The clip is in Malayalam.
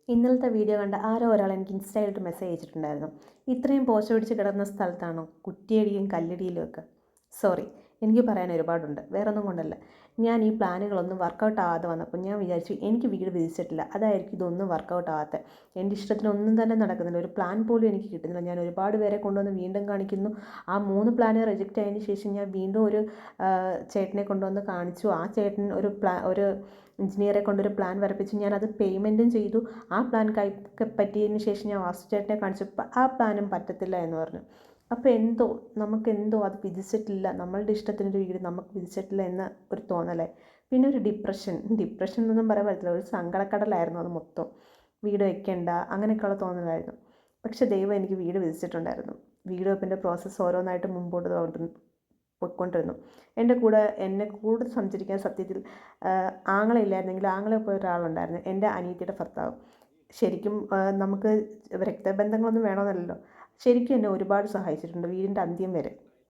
ഇന്നലത്തെ വീഡിയോ കണ്ട ആരോ ഒരാൾ എനിക്ക് ഇൻസ്റ്റയിലിട്ട് മെസ്സേജ് അയച്ചിട്ടുണ്ടായിരുന്നു. ഇത്രയും പോച്ച പിടിച്ച് കിടന്ന സ്ഥലത്താണോ കുറ്റിയടിയും കല്ലടിയിലും ഒക്കെ? സോറി, എനിക്ക് പറയാൻ ഒരുപാടുണ്ട്, വേറൊന്നും കൊണ്ടല്ല. ഞാൻ ഈ പ്ലാനുകളൊന്നും വർക്കൗട്ട് ആവാതെ വന്നപ്പോൾ ഞാൻ വിചാരിച്ചു എനിക്ക് വീട് വിധിച്ചിട്ടില്ല, അതായിരിക്കും ഇതൊന്നും വർക്കൗട്ട് ആവാത്ത. എൻ്റെ ഇഷ്ടത്തിനൊന്നും തന്നെ നടക്കുന്നില്ല, ഒരു പ്ലാൻ പോലും എനിക്ക് കിട്ടുന്നില്ല. ഞാൻ ഒരുപാട് പേരെ കൊണ്ടുവന്ന് വീണ്ടും കാണിക്കുന്നു. ആ 3 പ്ലാന് റിജക്റ്റ് ആയതിന് ശേഷം ഞാൻ വീണ്ടും ഒരു ചേട്ടനെ കൊണ്ടുവന്ന് കാണിച്ചു. ആ ചേട്ടൻ ഒരു എഞ്ചിനീയറെ കൊണ്ടൊരു പ്ലാൻ വരപ്പിച്ച് ഞാനത് പേയ്മെൻറ്റും ചെയ്തു. ആ പ്ലാൻ പറ്റിയതിന് ശേഷം ഞാൻ വാസ്തുചേട്ടനെ കാണിച്ചപ്പോൾ ആ പ്ലാനും പറ്റത്തില്ല എന്ന് പറഞ്ഞു. അപ്പോൾ നമുക്കെന്തോ അത് വിധിച്ചിട്ടില്ല, നമ്മളുടെ ഇഷ്ടത്തിനൊരു വീട് നമുക്ക് വിധിച്ചിട്ടില്ല എന്ന ഒരു തോന്നലേ. പിന്നെ ഒരു ഡിപ്രഷൻ എന്നൊന്നും പറയാൻ പറ്റില്ല, ഒരു സങ്കടക്കടലായിരുന്നു അത് മൊത്തം. വീട് വെക്കണ്ട അങ്ങനെയൊക്കെയുള്ള തോന്നലായിരുന്നു. പക്ഷെ ദൈവം എനിക്ക് വീട് വിധിച്ചിട്ടുണ്ടായിരുന്നു. വീട് വെപ്പിൻ്റെ പ്രോസസ്സ് ഓരോന്നായിട്ട് മുമ്പോട്ട് പോയിക്കൊണ്ടിരുന്നു. എന്നെ കൂടെ സഞ്ചരിക്കാൻ സത്യത്തിൽ ആങ്ങളയില്ലായിരുന്നെങ്കിൽ ആങ്ങളെ പോയ ഒരാളുണ്ടായിരുന്നു, എൻ്റെ അനിയത്തിയുടെ ഭർത്താവ്. ശരിക്കും നമുക്ക് രക്തബന്ധങ്ങളൊന്നും വേണമെന്നല്ലല്ലോ, ശരിക്കും എന്നെ ഒരുപാട് സഹായിച്ചിട്ടുണ്ട് വീടിൻ്റെ അന്ത്യം വരെ.